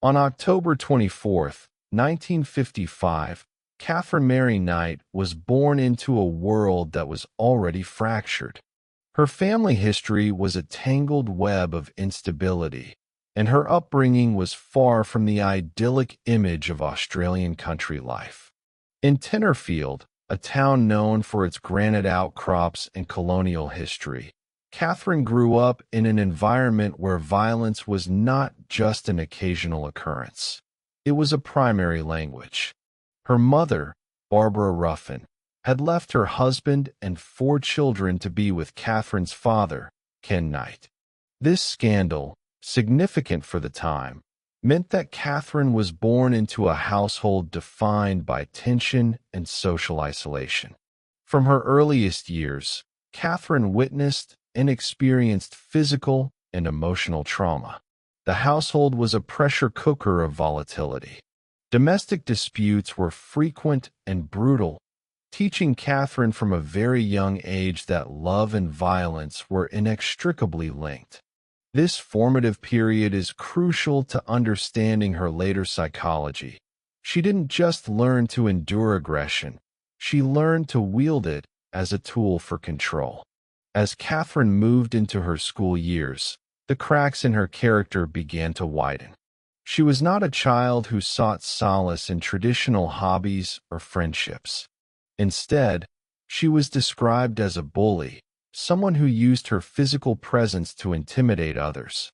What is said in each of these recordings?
On October 24, 1955, Katherine Mary Knight was born into a world that was already fractured. Her family history was a tangled web of instability, and her upbringing was far from the idyllic image of Australian country life. In Tenterfield, a town known for its granite outcrops and colonial history, Katherine grew up in an environment where violence was not just an occasional occurrence. It was a primary language. Her mother, Barbara Ruffin, had left her husband and 4 children to be with Katherine's father, Ken Knight. This scandal, significant for the time, meant that Katherine was born into a household defined by tension and social isolation. From her earliest years, Katherine witnessed and experienced physical and emotional trauma. The household was a pressure cooker of volatility. Domestic disputes were frequent and brutal, teaching Katherine from a very young age that love and violence were inextricably linked. This formative period is crucial to understanding her later psychology. She didn't just learn to endure aggression, she learned to wield it as a tool for control. As Katherine moved into her school years, the cracks in her character began to widen. She was not a child who sought solace in traditional hobbies or friendships. Instead, she was described as a bully, someone who used her physical presence to intimidate others.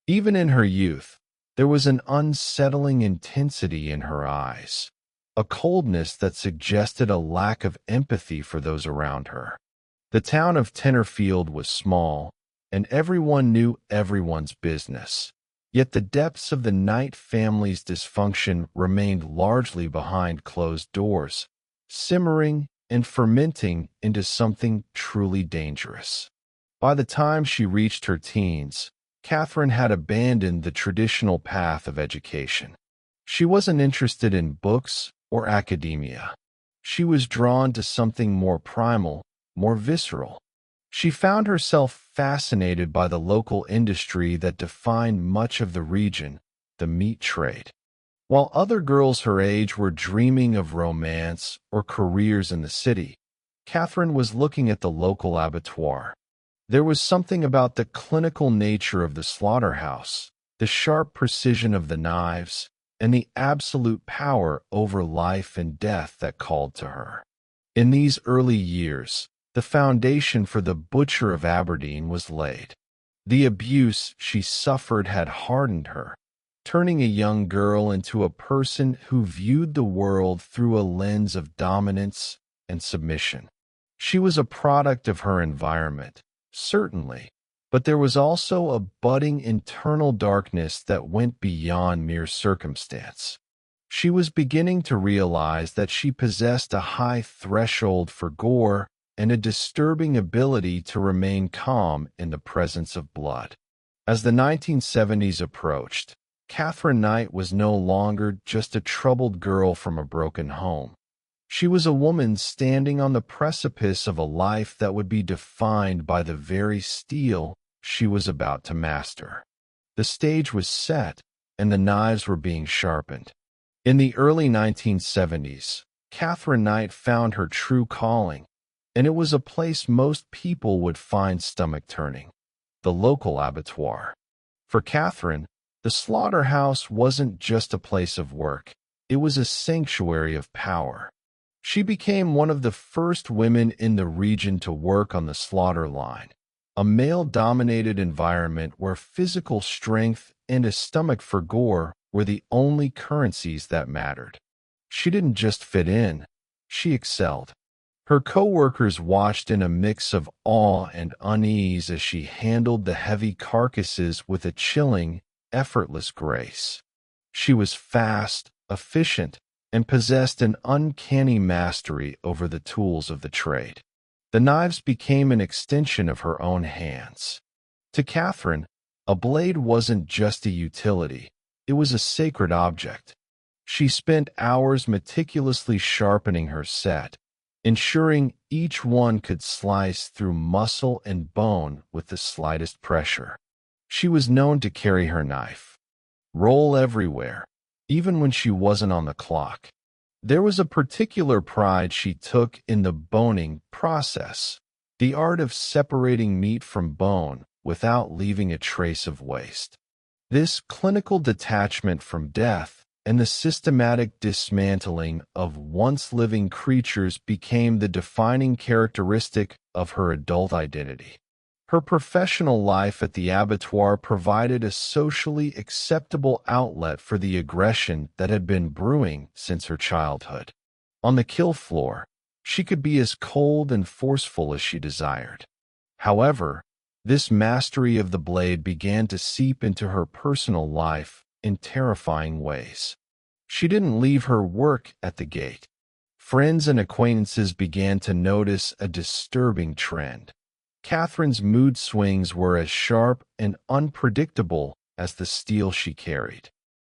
Even in her youth, there was an unsettling intensity in her eyes, a coldness that suggested a lack of empathy for those around her. The town of Tenterfield was small, and everyone knew everyone's business. Yet the depths of the Knight family's dysfunction remained largely behind closed doors, simmering and fermenting into something truly dangerous. By the time she reached her teens, Katherine had abandoned the traditional path of education. She wasn't interested in books or academia. She was drawn to something more primal, more visceral. She found herself fascinated by the local industry that defined much of the region, the meat trade. While other girls her age were dreaming of romance or careers in the city, Katherine was looking at the local abattoir. There was something about the clinical nature of the slaughterhouse, the sharp precision of the knives, and the absolute power over life and death that called to her. In these early years, the foundation for the Butcher of Aberdeen was laid. The abuse she suffered had hardened her, turning a young girl into a person who viewed the world through a lens of dominance and submission. She was a product of her environment, certainly, but there was also a budding internal darkness that went beyond mere circumstance. She was beginning to realize that she possessed a high threshold for gore and a disturbing ability to remain calm in the presence of blood. As the 1970s approached, Katherine Knight was no longer just a troubled girl from a broken home. She was a woman standing on the precipice of a life that would be defined by the very steel she was about to master. The stage was set, and the knives were being sharpened. In the early 1970s, Katherine Knight found her true calling, and it was a place most people would find stomach-turning: the local abattoir. For Katherine, the slaughterhouse wasn't just a place of work, it was a sanctuary of power. She became one of the first women in the region to work on the slaughter line, a male-dominated environment where physical strength and a stomach for gore were the only currencies that mattered. She didn't just fit in, she excelled. Her co-workers watched in a mix of awe and unease as she handled the heavy carcasses with a chilling, effortless grace. She was fast, efficient, and possessed an uncanny mastery over the tools of the trade. The knives became an extension of her own hands. To Katherine, a blade wasn't just a utility, it was a sacred object. She spent hours meticulously sharpening her set, ensuring each one could slice through muscle and bone with the slightest pressure. She was known to carry her knife, roll everywhere, even when she wasn't on the clock. There was a particular pride she took in the boning process, the art of separating meat from bone without leaving a trace of waste. This clinical detachment from death and the systematic dismantling of once living creatures became the defining characteristic of her adult identity. Her professional life at the abattoir provided a socially acceptable outlet for the aggression that had been brewing since her childhood. On the kill floor, she could be as cold and forceful as she desired. However, this mastery of the blade began to seep into her personal life in terrifying ways. She didn't leave her work at the gate. Friends and acquaintances began to notice a disturbing trend. Catherine's mood swings were as sharp and unpredictable as the steel she carried.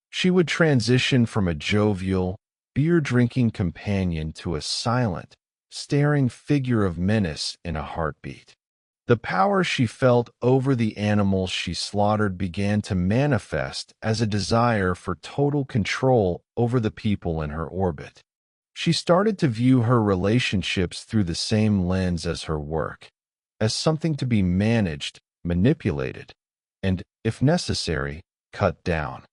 She would transition from a jovial, beer-drinking companion to a silent, staring figure of menace in a heartbeat. The power she felt over the animals she slaughtered began to manifest as a desire for total control over the people in her orbit. She started to view her relationships through the same lens as her work, as something to be managed, manipulated, and, if necessary, cut down.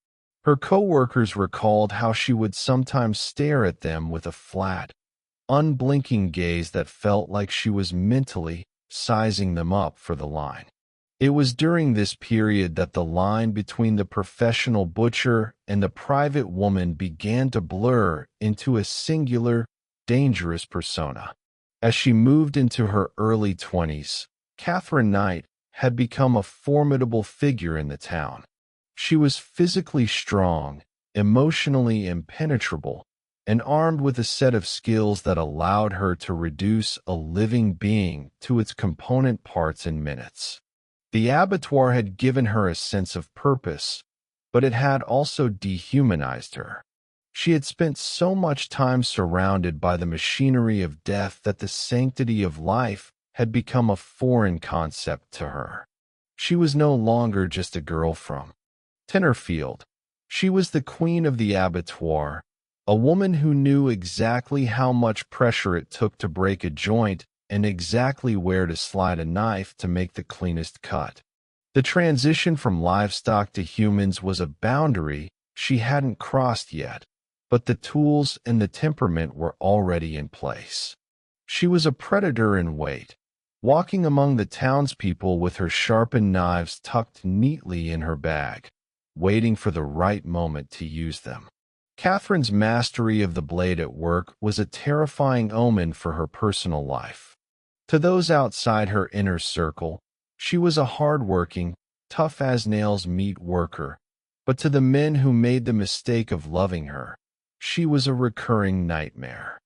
Her co-workers recalled how she would sometimes stare at them with a flat, unblinking gaze that felt like she was mentally sizing them up for the line. It was during this period that the line between the professional butcher and the private woman began to blur into a singular, dangerous persona. As she moved into her early 20s, Katherine Knight had become a formidable figure in the town. She was physically strong, emotionally impenetrable, and armed with a set of skills that allowed her to reduce a living being to its component parts in minutes. The abattoir had given her a sense of purpose, but it had also dehumanized her. She had spent so much time surrounded by the machinery of death that the sanctity of life had become a foreign concept to her. She was no longer just a girl from Tenterfield. She was the queen of the abattoir, a woman who knew exactly how much pressure it took to break a joint and exactly where to slide a knife to make the cleanest cut. The transition from livestock to humans was a boundary she hadn't crossed yet, but the tools and the temperament were already in place. She was a predator in wait, walking among the townspeople with her sharpened knives tucked neatly in her bag, waiting for the right moment to use them. Catherine's mastery of the blade at work was a terrifying omen for her personal life. To those outside her inner circle, she was a hard-working, tough-as-nails meat worker, but to the men who made the mistake of loving her, she was a recurring nightmare.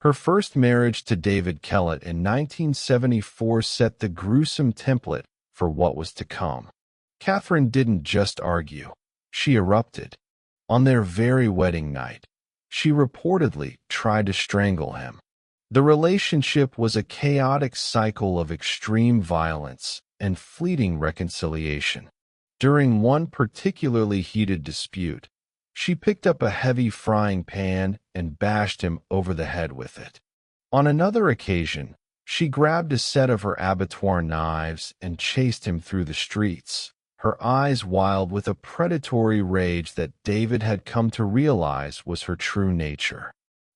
Her first marriage to David Kellett in 1974 set the gruesome template for what was to come. Katherine didn't just argue, she erupted. On their very wedding night, she reportedly tried to strangle him. The relationship was a chaotic cycle of extreme violence and fleeting reconciliation. During one particularly heated dispute, she picked up a heavy frying pan and bashed him over the head with it. On another occasion, she grabbed a set of her abattoir knives and chased him through the streets, her eyes wild with a predatory rage that David had come to realize was her true nature.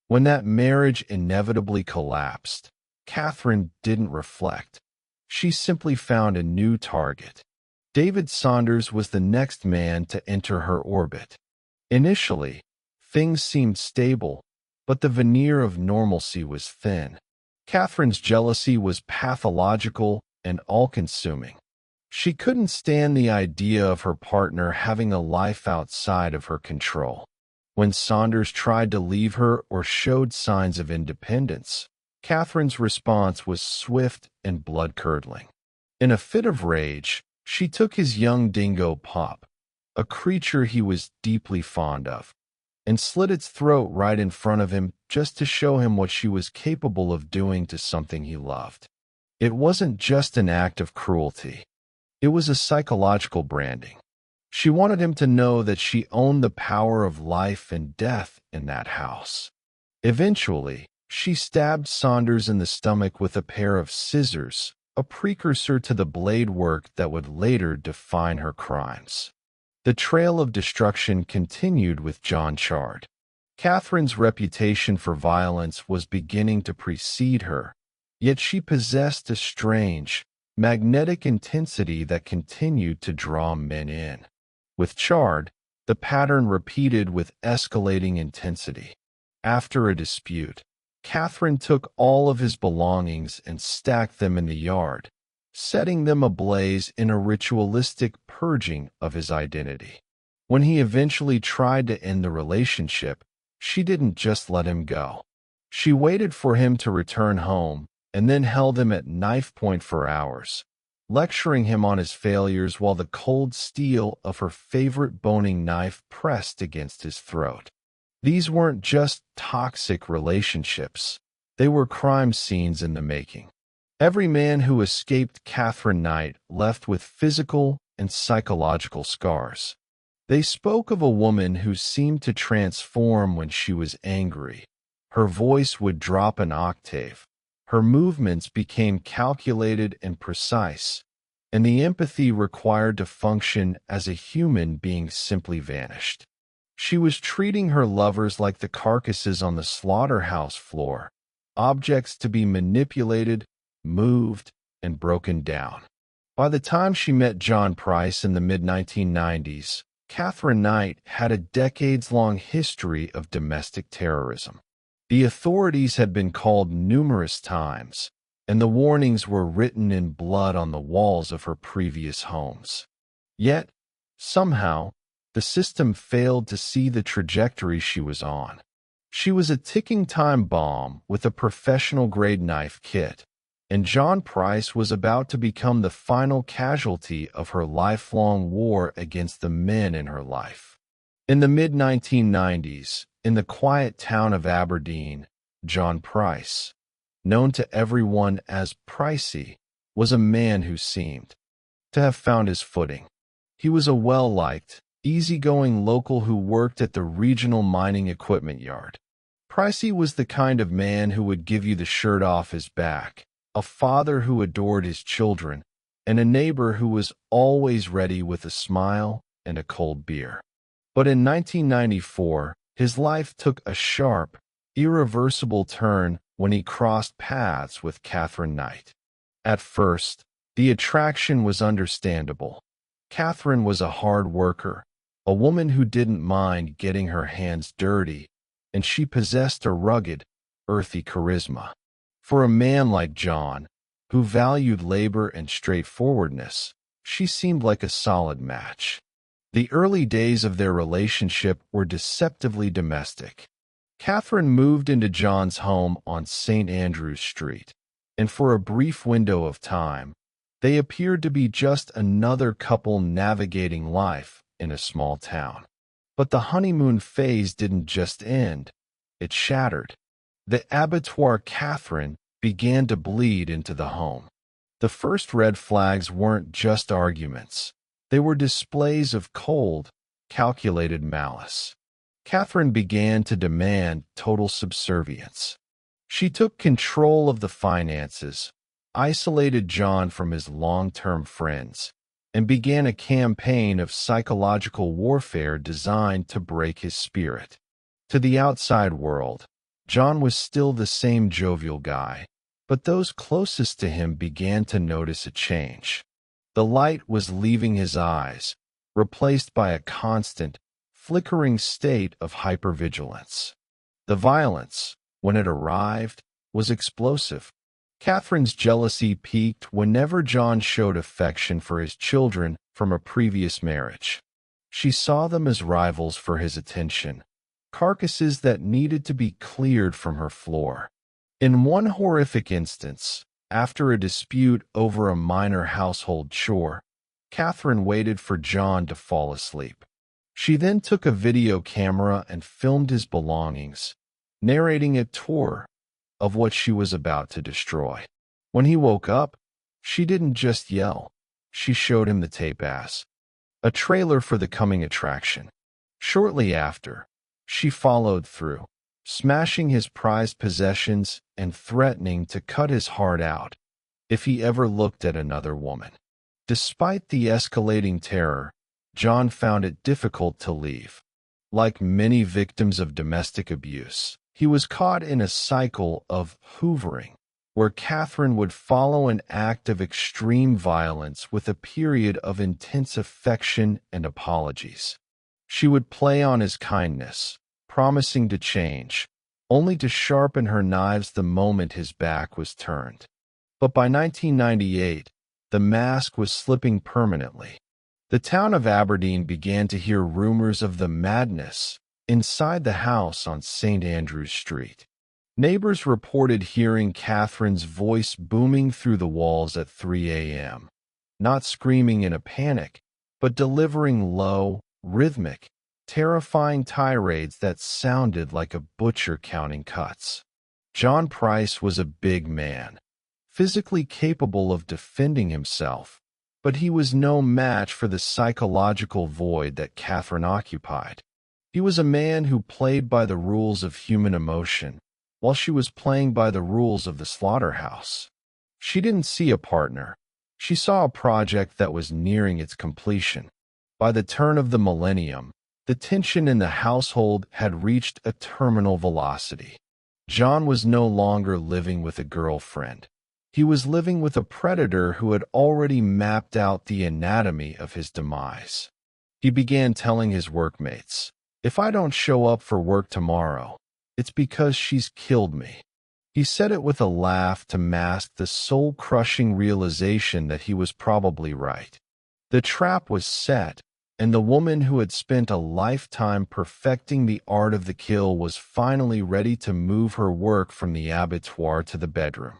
When that marriage inevitably collapsed, Katherine didn't reflect. She simply found a new target. David Saunders was the next man to enter her orbit. Initially, things seemed stable, but the veneer of normalcy was thin. Catherine's jealousy was pathological and all-consuming. She couldn't stand the idea of her partner having a life outside of her control. When Saunders tried to leave her or showed signs of independence, Catherine's response was swift and blood-curdling. In a fit of rage, she took his young dingo pup, a creature he was deeply fond of, and slit its throat right in front of him just to show him what she was capable of doing to something he loved. It wasn't just an act of cruelty. It was a psychological branding. She wanted him to know that she owned the power of life and death in that house. Eventually, she stabbed Saunders in the stomach with a pair of scissors, a precursor to the blade work that would later define her crimes. The trail of destruction continued with John Chard. Catherine's reputation for violence was beginning to precede her, yet she possessed a strange, magnetic intensity that continued to draw men in. With Chard, the pattern repeated with escalating intensity. After a dispute, Katherine took all of his belongings and stacked them in the yard, setting them ablaze in a ritualistic purging of his identity. When he eventually tried to end the relationship, she didn't just let him go. She waited for him to return home and then held him at knife point for hours, lecturing him on his failures while the cold steel of her favorite boning knife pressed against his throat. These weren't just toxic relationships. They were crime scenes in the making. Every man who escaped Katherine Knight left with physical and psychological scars. They spoke of a woman who seemed to transform when she was angry. Her voice would drop an octave. Her movements became calculated and precise, and the empathy required to function as a human being simply vanished. She was treating her lovers like the carcasses on the slaughterhouse floor, objects to be manipulated, moved, and broken down. By the time she met John Price in the mid-1990s, Katherine Knight had a decades-long history of domestic terrorism. The authorities had been called numerous times, and the warnings were written in blood on the walls of her previous homes. Yet, somehow, the system failed to see the trajectory she was on. She was a ticking time bomb with a professional-grade knife kit, and John Price was about to become the final casualty of her lifelong war against the men in her life. In the mid-1990s, in the quiet town of Aberdeen, John Price, known to everyone as Pricey, was a man who seemed to have found his footing. He was a well-liked, easygoing local who worked at the regional mining equipment yard. Pricey was the kind of man who would give you the shirt off his back, a father who adored his children, and a neighbor who was always ready with a smile and a cold beer. But in 1994, his life took a sharp, irreversible turn when he crossed paths with Katherine Knight. At first, the attraction was understandable. Katherine was a hard worker, a woman who didn't mind getting her hands dirty, and she possessed a rugged, earthy charisma. For a man like John, who valued labor and straightforwardness, she seemed like a solid match. The early days of their relationship were deceptively domestic. Katherine moved into John's home on St. Andrew's Street, and for a brief window of time, they appeared to be just another couple navigating life in a small town. But the honeymoon phase didn't just end, it shattered. The abattoir Katherine began to bleed into the home. The first red flags weren't just arguments. They were displays of cold, calculated malice. Katherine began to demand total subservience. She took control of the finances, isolated John from his long-term friends, and began a campaign of psychological warfare designed to break his spirit. To the outside world, John was still the same jovial guy, but those closest to him began to notice a change. The light was leaving his eyes, replaced by a constant, flickering state of hypervigilance. The violence, when it arrived, was explosive. Katherine's jealousy peaked whenever John showed affection for his children from a previous marriage. She saw them as rivals for his attention, carcasses that needed to be cleared from her floor. In one horrific instance, after a dispute over a minor household chore, Katherine waited for John to fall asleep. She then took a video camera and filmed his belongings, narrating a tour of what she was about to destroy. When he woke up, she didn't just yell. She showed him the tape as a trailer for the coming attraction. Shortly after, she followed through, smashing his prized possessions and threatening to cut his heart out if he ever looked at another woman. Despite the escalating terror, John found it difficult to leave. Like many victims of domestic abuse, he was caught in a cycle of hoovering, where Katherine would follow an act of extreme violence with a period of intense affection and apologies. She would play on his kindness, promising to change, only to sharpen her knives the moment his back was turned. But by 1998, the mask was slipping permanently. The town of Aberdeen began to hear rumors of the madness inside the house on St. Andrew's Street. Neighbors reported hearing Katherine's voice booming through the walls at 3 a.m., not screaming in a panic, but delivering low, rhythmic, terrifying tirades that sounded like a butcher counting cuts. John Price was a big man, physically capable of defending himself, but he was no match for the psychological void that Katherine occupied. He was a man who played by the rules of human emotion, while she was playing by the rules of the slaughterhouse. She didn't see a partner. She saw a project that was nearing its completion. By the turn of the millennium, the tension in the household had reached a terminal velocity. John was no longer living with a girlfriend. He was living with a predator who had already mapped out the anatomy of his demise. He began telling his workmates, "If I don't show up for work tomorrow, it's because she's killed me." He said it with a laugh to mask the soul-crushing realization that he was probably right. The trap was set, and the woman who had spent a lifetime perfecting the art of the kill was finally ready to move her work from the abattoir to the bedroom.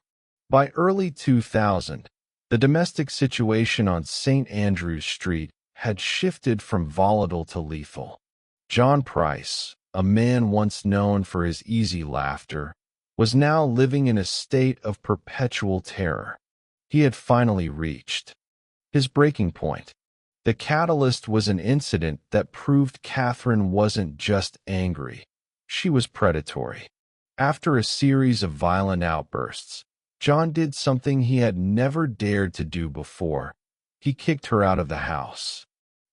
By early 2000, the domestic situation on St. Andrew's Street had shifted from volatile to lethal. John Price, a man once known for his easy laughter, was now living in a state of perpetual terror. He had finally reached his breaking point. The catalyst was an incident that proved Katherine wasn't just angry, she was predatory. After a series of violent outbursts, John did something he had never dared to do before. He kicked her out of the house.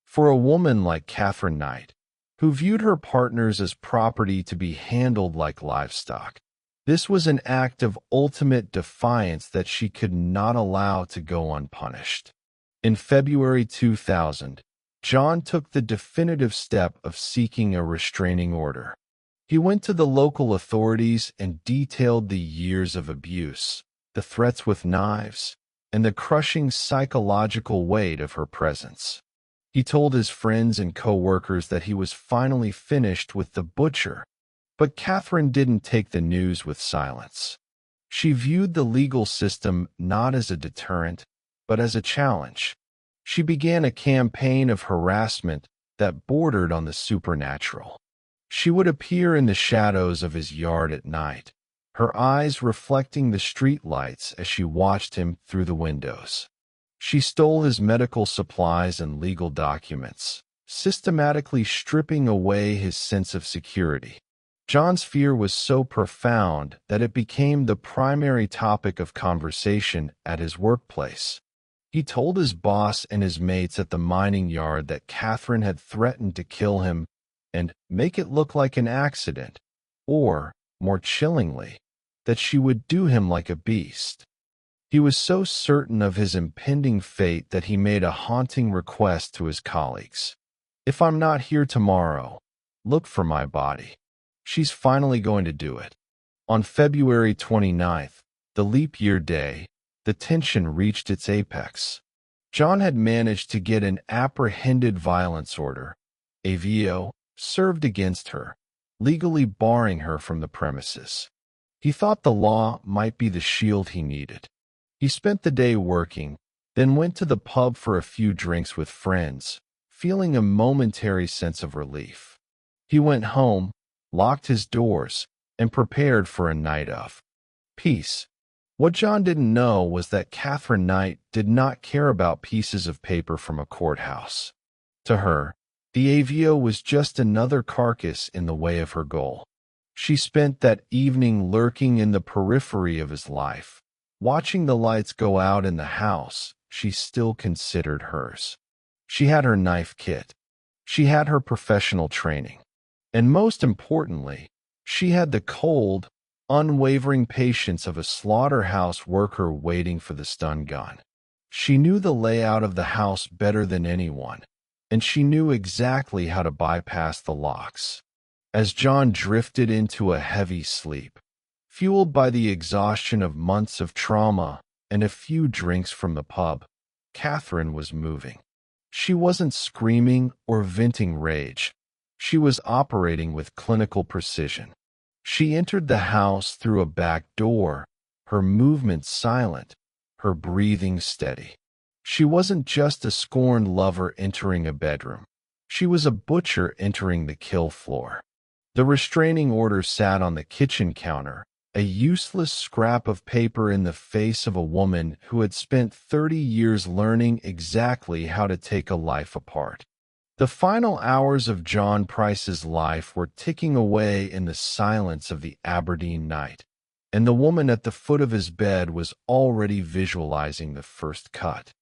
For a woman like Katherine Knight, who viewed her partners as property to be handled like livestock, this was an act of ultimate defiance that she could not allow to go unpunished. In February 2000, John took the definitive step of seeking a restraining order. He went to the local authorities and detailed the years of abuse, the threats with knives, and the crushing psychological weight of her presence. He told his friends and co-workers that he was finally finished with the butcher, but Katherine didn't take the news with silence. She viewed the legal system not as a deterrent, but as a challenge. She began a campaign of harassment that bordered on the supernatural. She would appear in the shadows of his yard at night, her eyes reflecting the streetlights as she watched him through the windows. She stole his medical supplies and legal documents, systematically stripping away his sense of security. John's fear was so profound that it became the primary topic of conversation at his workplace. He told his boss and his mates at the mining yard that Katherine had threatened to kill him and make it look like an accident, or, more chillingly, that she would do him like a beast. He was so certain of his impending fate that he made a haunting request to his colleagues. "If I'm not here tomorrow, look for my body. She's finally going to do it." On February 29th, the leap year day, the tension reached its apex. John had managed to get an apprehended violence order, AVO, served against her, legally barring her from the premises. He thought the law might be the shield he needed. He spent the day working, then went to the pub for a few drinks with friends, feeling a momentary sense of relief. He went home, locked his doors, and prepared for a night of peace. What John didn't know was that Katherine Knight did not care about pieces of paper from a courthouse. To her, the AVO was just another carcass in the way of her goal. She spent that evening lurking in the periphery of his life. Watching the lights go out in the house she still considered hers. She had her knife kit. She had her professional training. And most importantly, she had the cold, unwavering patience of a slaughterhouse worker waiting for the stun gun. She knew the layout of the house better than anyone, and she knew exactly how to bypass the locks. As John drifted into a heavy sleep, fueled by the exhaustion of months of trauma and a few drinks from the pub, Katherine was moving. She wasn't screaming or venting rage. She was operating with clinical precision. She entered the house through a back door, her movements silent, her breathing steady. She wasn't just a scorned lover entering a bedroom. She was a butcher entering the kill floor. The restraining order sat on the kitchen counter, a useless scrap of paper in the face of a woman who had spent 30 years learning exactly how to take a life apart. The final hours of John Price's life were ticking away in the silence of the Aberdeen night, and the woman at the foot of his bed was already visualizing the first cut.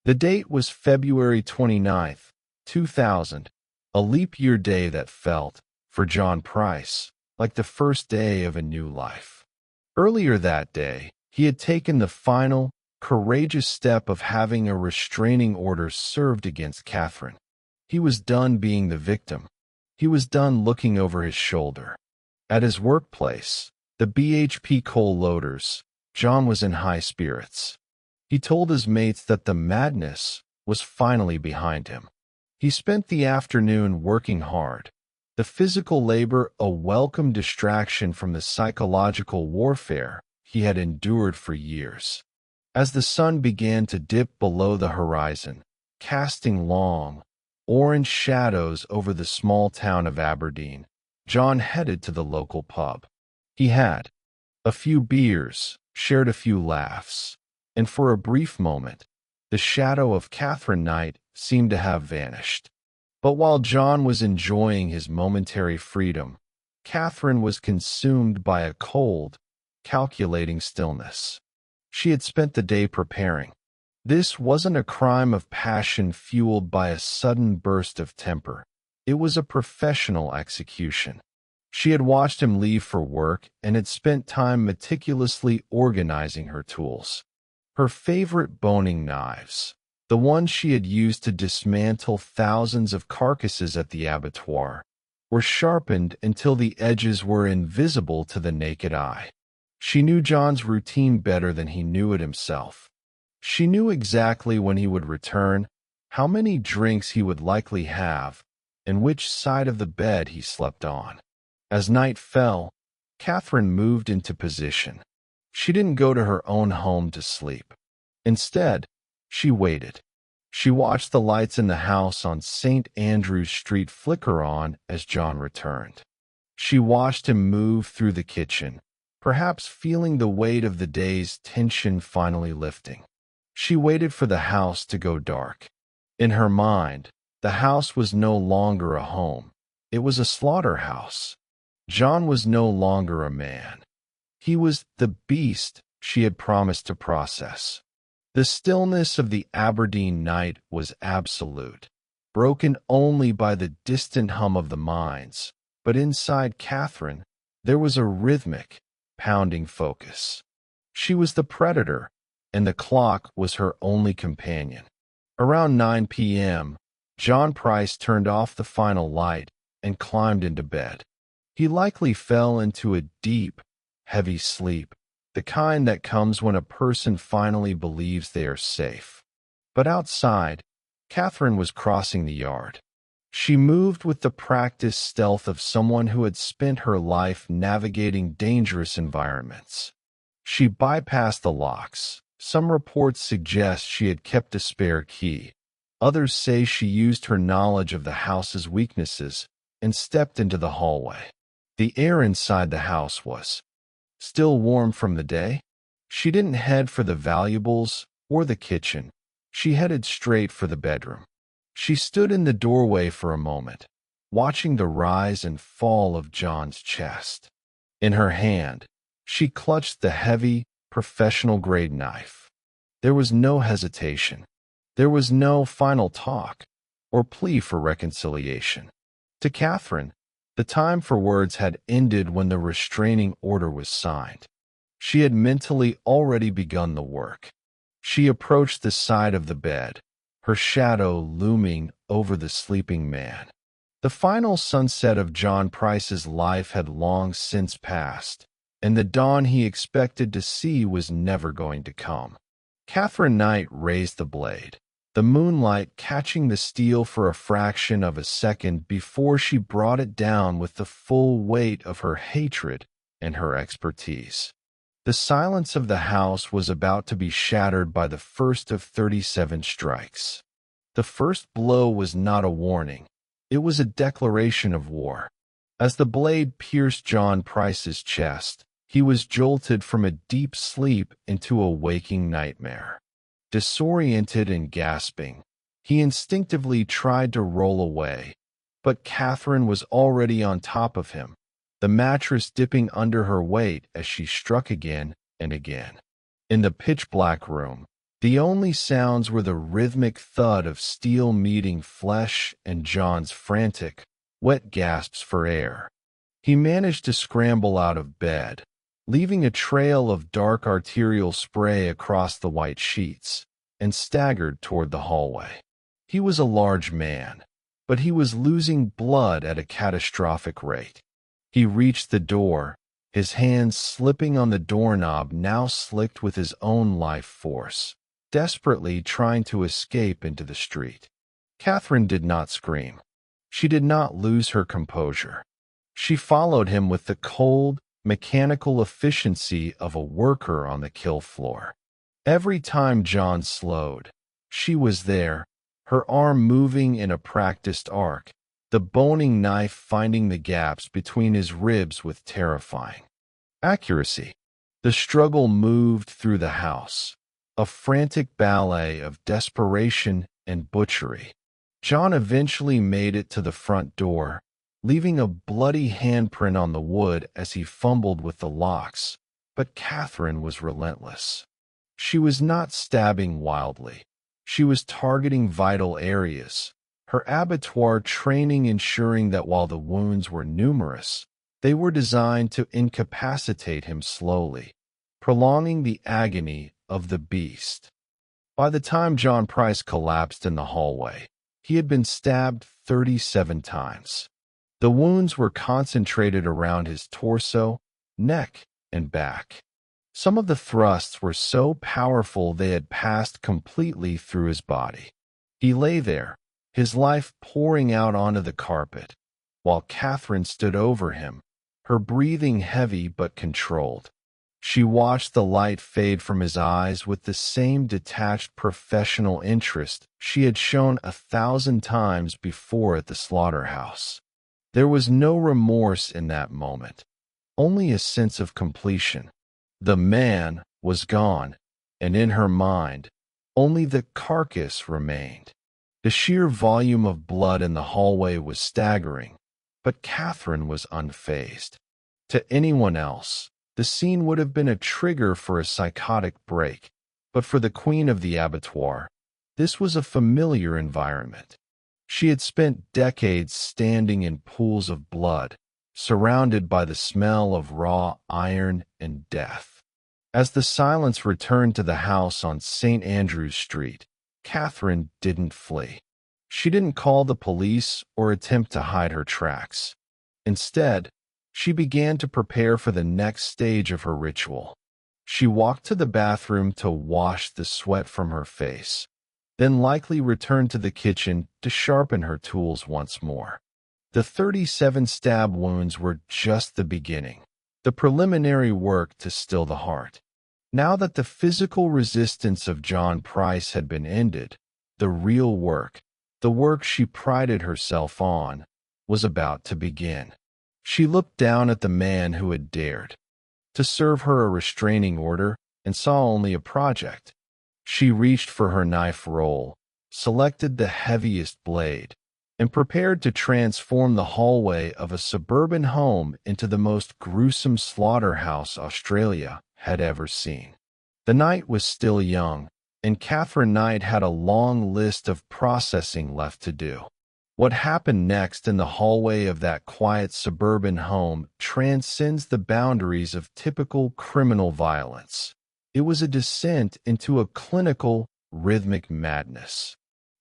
The date was February 29th, 2000, a leap year day that felt, for John Price, like the first day of a new life. Earlier that day, he had taken the final, courageous step of having a restraining order served against Katherine. He was done being the victim. He was done looking over his shoulder. At his workplace, the BHP coal loaders, John was in high spirits. He told his mates that the madness was finally behind him. He spent the afternoon working hard, the physical labor a welcome distraction from the psychological warfare he had endured for years. As the sun began to dip below the horizon, casting long, orange shadows over the small town of Aberdeen, John headed to the local pub. He had a few beers, shared a few laughs, and for a brief moment, the shadow of Katherine Knight seemed to have vanished. But while John was enjoying his momentary freedom, Katherine was consumed by a cold, calculating stillness. She had spent the day preparing. This wasn't a crime of passion fueled by a sudden burst of temper. It was a professional execution. She had watched him leave for work and had spent time meticulously organizing her tools. Her favorite boning knives, the ones she had used to dismantle thousands of carcasses at the abattoir, were sharpened until the edges were invisible to the naked eye. She knew John's routine better than he knew it himself. She knew exactly when he would return, how many drinks he would likely have, and which side of the bed he slept on. As night fell, Katherine moved into position. She didn't go to her own home to sleep. Instead, she waited. She watched the lights in the house on St. Andrew's Street flicker on as John returned. She watched him move through the kitchen, perhaps feeling the weight of the day's tension finally lifting. She waited for the house to go dark. In her mind, the house was no longer a home. It was a slaughterhouse. John was no longer a man. He was the beast she had promised to process. The stillness of the Aberdeen night was absolute, broken only by the distant hum of the mines, but inside Katherine, there was a rhythmic, pounding focus. She was the predator, and the clock was her only companion. Around 9 p.m., John Price turned off the final light and climbed into bed. He likely fell into a deep, heavy sleep, the kind that comes when a person finally believes they are safe. But outside, Katherine was crossing the yard. She moved with the practiced stealth of someone who had spent her life navigating dangerous environments. She bypassed the locks. Some reports suggest she had kept a spare key. Others say she used her knowledge of the house's weaknesses and stepped into the hallway. The air inside the house was still warm from the day. She didn't head for the valuables or the kitchen. She headed straight for the bedroom. She stood in the doorway for a moment, watching the rise and fall of John's chest. In her hand, she clutched the heavy, professional-grade knife. There was no hesitation. There was no final talk or plea for reconciliation. To Katherine, the time for words had ended when the restraining order was signed. She had mentally already begun the work. She approached the side of the bed, her shadow looming over the sleeping man. The final sunset of John Price's life had long since passed, and the dawn he expected to see was never going to come. Katherine Knight raised the blade, the moonlight catching the steel for a fraction of a second before she brought it down with the full weight of her hatred and her expertise. The silence of the house was about to be shattered by the first of 37 strikes. The first blow was not a warning. It was a declaration of war. As the blade pierced John Price's chest, he was jolted from a deep sleep into a waking nightmare. Disoriented and gasping, he instinctively tried to roll away, but Katherine was already on top of him, the mattress dipping under her weight as she struck again and again. In the pitch-black room, the only sounds were the rhythmic thud of steel meeting flesh and John's frantic, wet gasps for air. He managed to scramble out of bed, leaving a trail of dark arterial spray across the white sheets, and staggered toward the hallway. He was a large man, but he was losing blood at a catastrophic rate. He reached the door, his hands slipping on the doorknob now slicked with his own life force, desperately trying to escape into the street. Katherine did not scream. She did not lose her composure. She followed him with the cold, mechanical efficiency of a worker on the kill floor. Every time John slowed, she was there, her arm moving in a practiced arc, the boning knife finding the gaps between his ribs with terrifying accuracy. The struggle moved through the house, a frantic ballet of desperation and butchery. John eventually made it to the front door, leaving a bloody handprint on the wood as he fumbled with the locks, but Katherine was relentless. She was not stabbing wildly. She was targeting vital areas, her abattoir training ensuring that while the wounds were numerous, they were designed to incapacitate him slowly, prolonging the agony of the beast. By the time John Price collapsed in the hallway, he had been stabbed 37 times. The wounds were concentrated around his torso, neck, and back. Some of the thrusts were so powerful they had passed completely through his body. He lay there, his life pouring out onto the carpet, while Katherine stood over him, her breathing heavy but controlled. She watched the light fade from his eyes with the same detached professional interest she had shown 1,000 times before at the slaughterhouse. There was no remorse in that moment, only a sense of completion. The man was gone, and in her mind, only the carcass remained. The sheer volume of blood in the hallway was staggering, but Katherine was unfazed. To anyone else, the scene would have been a trigger for a psychotic break, but for the queen of the abattoir, this was a familiar environment. She had spent decades standing in pools of blood, surrounded by the smell of raw iron and death. As the silence returned to the house on St. Andrew's Street, Katherine didn't flee. She didn't call the police or attempt to hide her tracks. Instead, she began to prepare for the next stage of her ritual. She walked to the bathroom to wash the sweat from her face, then likely returned to the kitchen to sharpen her tools once more. The 37 stab wounds were just the beginning, the preliminary work to still the heart. Now that the physical resistance of John Price had been ended, the real work, the work she prided herself on, was about to begin. She looked down at the man who had dared to serve her a restraining order and saw only a project. She reached for her knife roll, selected the heaviest blade, and prepared to transform the hallway of a suburban home into the most gruesome slaughterhouse Australia had ever seen. The night was still young, and Katherine Knight had a long list of processing left to do. What happened next in the hallway of that quiet suburban home transcends the boundaries of typical criminal violence. It was a descent into a clinical, rhythmic madness.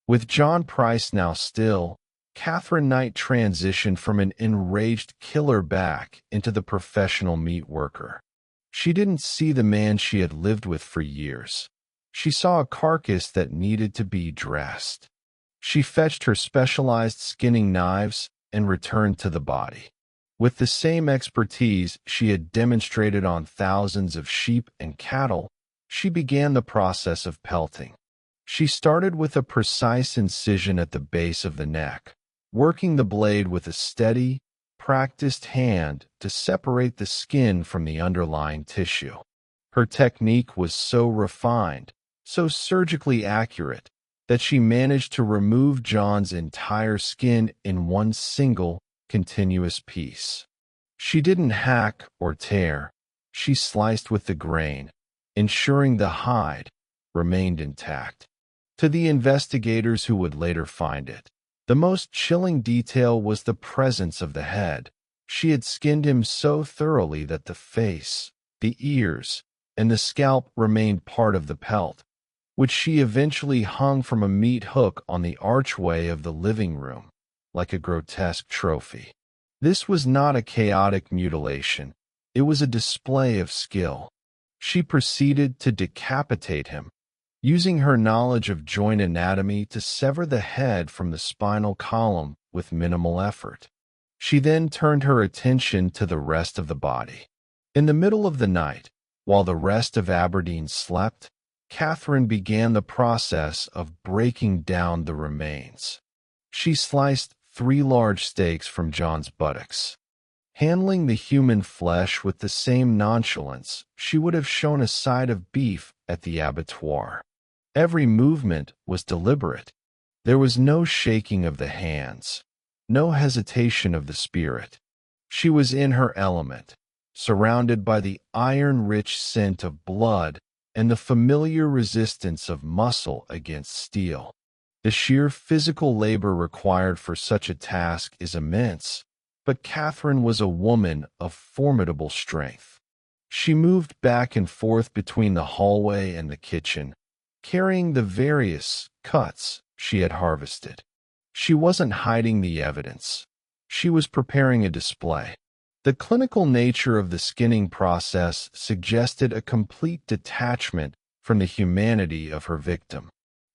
With John Price now still, Katherine Knight transitioned from an enraged killer back into the professional meat worker. She didn't see the man she had lived with for years. She saw a carcass that needed to be dressed. She fetched her specialized skinning knives and returned to the body. With the same expertise she had demonstrated on thousands of sheep and cattle, she began the process of pelting. She started with a precise incision at the base of the neck, working the blade with a steady, practiced hand to separate the skin from the underlying tissue. Her technique was so refined, so surgically accurate, that she managed to remove John's entire skin in one single, continuous piece. She didn't hack or tear. She sliced with the grain, ensuring the hide remained intact. To the investigators who would later find it, the most chilling detail was the presence of the head. She had skinned him so thoroughly that the face, the ears, and the scalp remained part of the pelt, which she eventually hung from a meat hook on the archway of the living room, like a grotesque trophy. This was not a chaotic mutilation. It was a display of skill. She proceeded to decapitate him, using her knowledge of joint anatomy to sever the head from the spinal column with minimal effort. She then turned her attention to the rest of the body. In the middle of the night, while the rest of Aberdeen slept, Katherine began the process of breaking down the remains. She sliced 3 large steaks from John's buttocks. Handling the human flesh with the same nonchalance she would have shown a side of beef at the abattoir. Every movement was deliberate. There was no shaking of the hands, no hesitation of the spirit. She was in her element, surrounded by the iron-rich scent of blood and the familiar resistance of muscle against steel. The sheer physical labor required for such a task is immense, but Katherine was a woman of formidable strength. She moved back and forth between the hallway and the kitchen, carrying the various cuts she had harvested. She wasn't hiding the evidence. She was preparing a display. The clinical nature of the skinning process suggested a complete detachment from the humanity of her victim.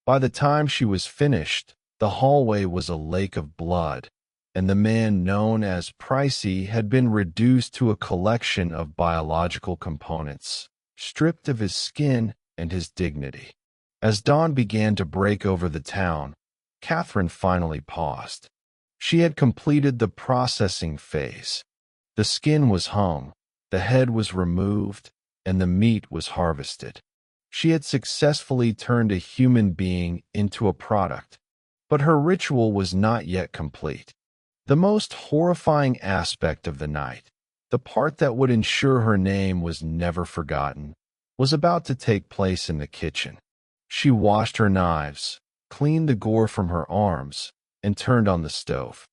By the time she was finished, the hallway was a lake of blood, and the man known as Pricey had been reduced to a collection of biological components, stripped of his skin and his dignity. As dawn began to break over the town, Katherine finally paused. She had completed the processing phase. The skin was hung, the head was removed, and the meat was harvested. She had successfully turned a human being into a product, but her ritual was not yet complete. The most horrifying aspect of the night, the part that would ensure her name was never forgotten, was about to take place in the kitchen. She washed her knives, cleaned the gore from her arms, and turned on the stove.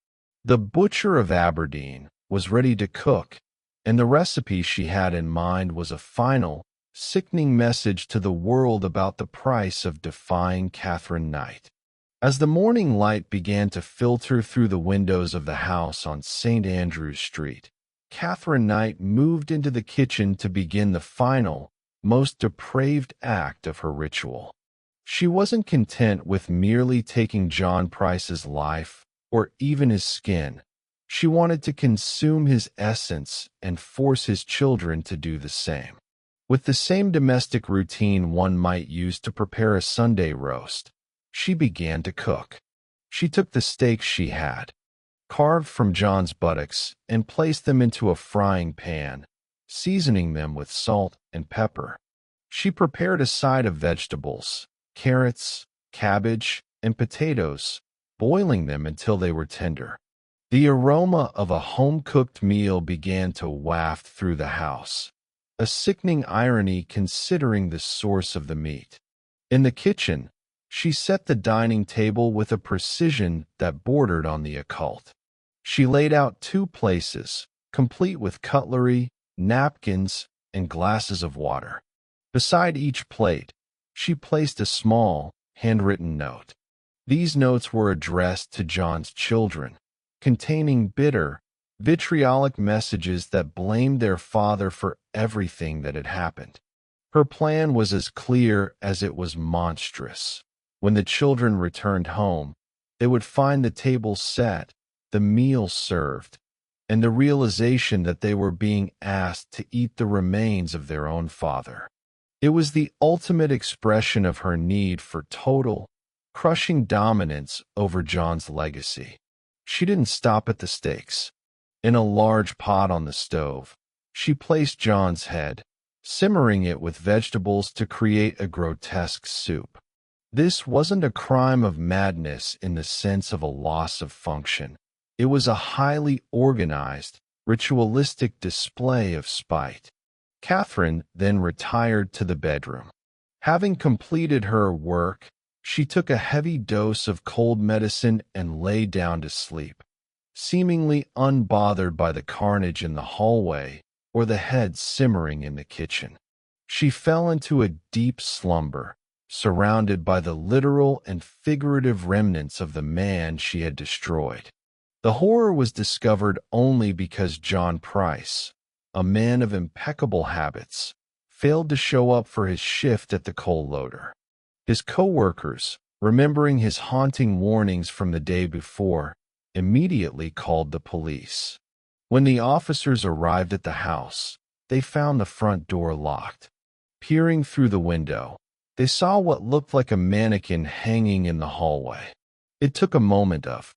The butcher of Aberdeen was ready to cook, and the recipe she had in mind was a final, sickening message to the world about the price of defying Katherine Knight. As the morning light began to filter through the windows of the house on St. Andrew's Street, Katherine Knight moved into the kitchen to begin the final, most depraved act of her ritual. She wasn't content with merely taking John Price's life, or even his skin. She wanted to consume his essence and force his children to do the same. With the same domestic routine one might use to prepare a Sunday roast, she began to cook. She took the steaks she had, carved from John's buttocks, and placed them into a frying pan, seasoning them with salt and pepper. She prepared a side of vegetables, carrots, cabbage, and potatoes, boiling them until they were tender. The aroma of a home-cooked meal began to waft through the house, a sickening irony considering the source of the meat. In the kitchen, she set the dining table with a precision that bordered on the occult. She laid out 2 places, complete with cutlery, napkins, and glasses of water. Beside each plate, she placed a small, handwritten note. These notes were addressed to John's children, containing bitter, vitriolic messages that blamed their father for everything that had happened. Her plan was as clear as it was monstrous. When the children returned home, they would find the table set, the meal served, and the realization that they were being asked to eat the remains of their own father. It was the ultimate expression of her need for total, crushing dominance over John's legacy. She didn't stop at the steaks. In a large pot on the stove, she placed John's head, simmering it with vegetables to create a grotesque soup. This wasn't a crime of madness in the sense of a loss of function. It was a highly organized, ritualistic display of spite. Katherine then retired to the bedroom. Having completed her work, she took a heavy dose of cold medicine and lay down to sleep, seemingly unbothered by the carnage in the hallway or the head simmering in the kitchen. She fell into a deep slumber, surrounded by the literal and figurative remnants of the man she had destroyed. The horror was discovered only because John Price, a man of impeccable habits, failed to show up for his shift at the coal loader. His co-workers, remembering his haunting warnings from the day before, immediately called the police. When the officers arrived at the house, they found the front door locked. Peering through the window, they saw what looked like a mannequin hanging in the hallway. It took a moment of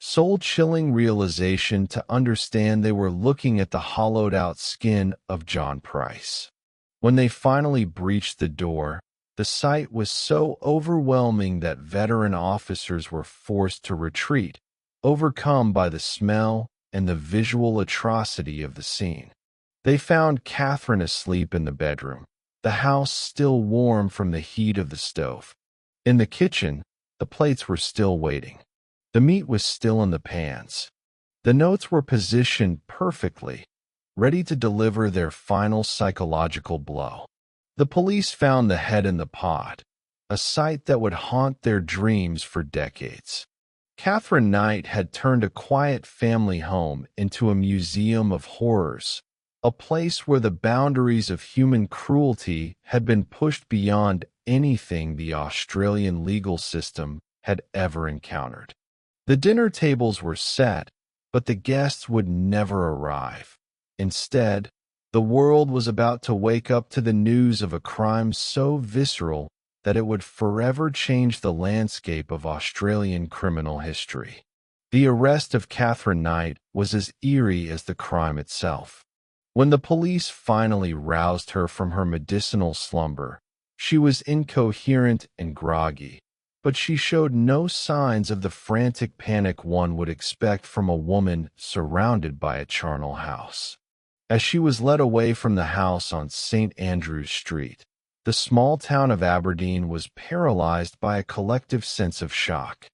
soul-chilling realization to understand they were looking at the hollowed-out skin of John Price. When they finally breached the door, the sight was so overwhelming that veteran officers were forced to retreat, overcome by the smell and the visual atrocity of the scene. They found Katherine asleep in the bedroom, the house still warm from the heat of the stove. In the kitchen, the plates were still waiting. The meat was still in the pans. The notes were positioned perfectly, ready to deliver their final psychological blow. The police found the head in the pot, a sight that would haunt their dreams for decades. Katherine Knight had turned a quiet family home into a museum of horrors, a place where the boundaries of human cruelty had been pushed beyond anything the Australian legal system had ever encountered. The dinner tables were set, but the guests would never arrive. Instead, the world was about to wake up to the news of a crime so visceral that it would forever change the landscape of Australian criminal history. The arrest of Katherine Knight was as eerie as the crime itself. When the police finally roused her from her medicinal slumber, she was incoherent and groggy, but she showed no signs of the frantic panic one would expect from a woman surrounded by a charnel house. As she was led away from the house on St. Andrew's Street, the small town of Aberdeen was paralyzed by a collective sense of shock.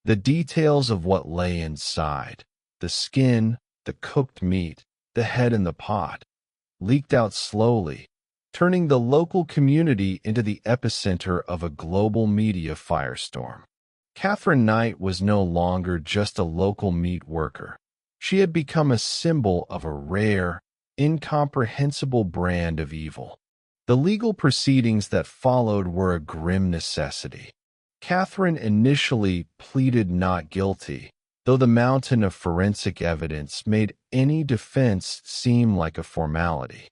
The details of what lay inside, the skin, the cooked meat, the head in the pot, leaked out slowly, turning the local community into the epicenter of a global media firestorm. Katherine Knight was no longer just a local meat worker. She had become a symbol of a rare, incomprehensible brand of evil. The legal proceedings that followed were a grim necessity. Katherine initially pleaded not guilty, though the mountain of forensic evidence made any defense seem like a formality.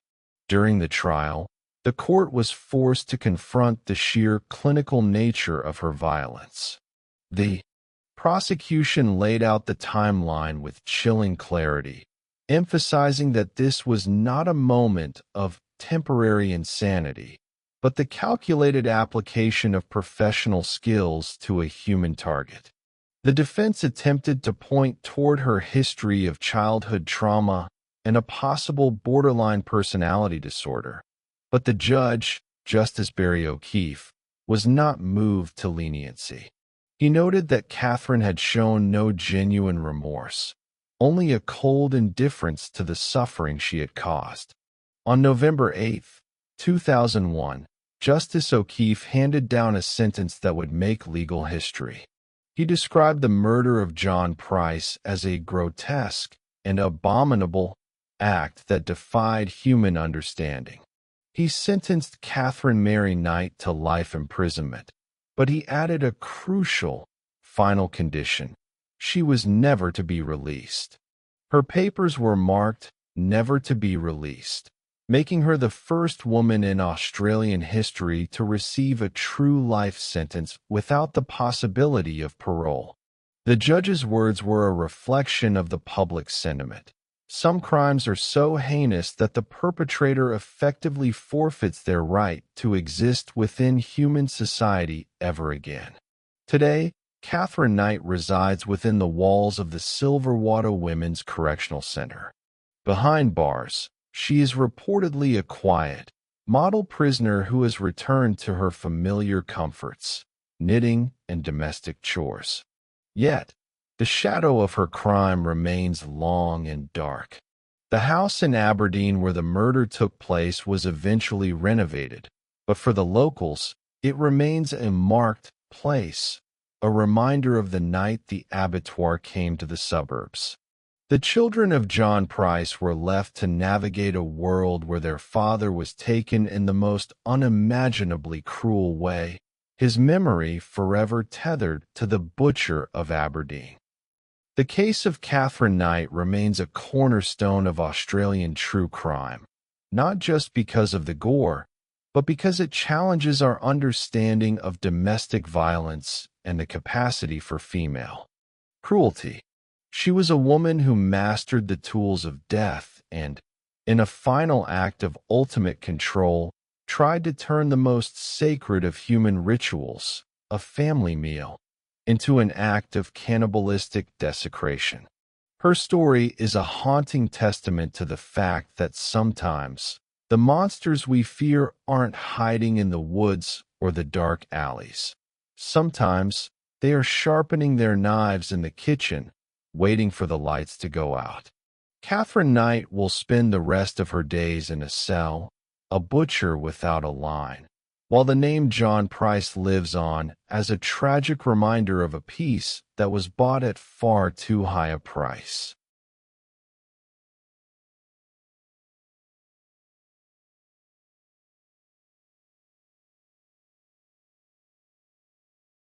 During the trial, the court was forced to confront the sheer clinical nature of her violence. The prosecution laid out the timeline with chilling clarity, emphasizing that this was not a moment of temporary insanity, but the calculated application of professional skills to a human target. The defense attempted to point toward her history of childhood trauma and a possible borderline personality disorder, but the judge, Justice Barry O'Keefe, was not moved to leniency. He noted that Katherine had shown no genuine remorse, only a cold indifference to the suffering she had caused. On November 8, 2001, Justice O'Keefe handed down a sentence that would make legal history. He described the murder of John Price as a grotesque and abominable act that defied human understanding. He sentenced Katherine Mary Knight to life imprisonment, but he added a crucial, final condition. She was never to be released. Her papers were marked "never to be released," making her the first woman in Australian history to receive a true life sentence without the possibility of parole. The judge's words were a reflection of the public sentiment. Some crimes are so heinous that the perpetrator effectively forfeits their right to exist within human society ever again. Today, Katherine Knight resides within the walls of the Silverwater Women's Correctional Center. Behind bars, she is reportedly a quiet, model prisoner who has returned to her familiar comforts, knitting and domestic chores. Yet, the shadow of her crime remains long and dark. The house in Aberdeen where the murder took place was eventually renovated, but for the locals, it remains a marked place, a reminder of the night the abattoir came to the suburbs. The children of John Price were left to navigate a world where their father was taken in the most unimaginably cruel way, his memory forever tethered to the butcher of Aberdeen. The case of Katherine Knight remains a cornerstone of Australian true crime, not just because of the gore, but because it challenges our understanding of domestic violence and the capacity for female cruelty. She was a woman who mastered the tools of death and, in a final act of ultimate control, tried to turn the most sacred of human rituals, a family meal, into an act of cannibalistic desecration. Her story is a haunting testament to the fact that sometimes the monsters we fear aren't hiding in the woods or the dark alleys. Sometimes they are sharpening their knives in the kitchen, waiting for the lights to go out. Katherine Knight will spend the rest of her days in a cell, a butcher without a line, while the name John Price lives on as a tragic reminder of a peace that was bought at far too high a price.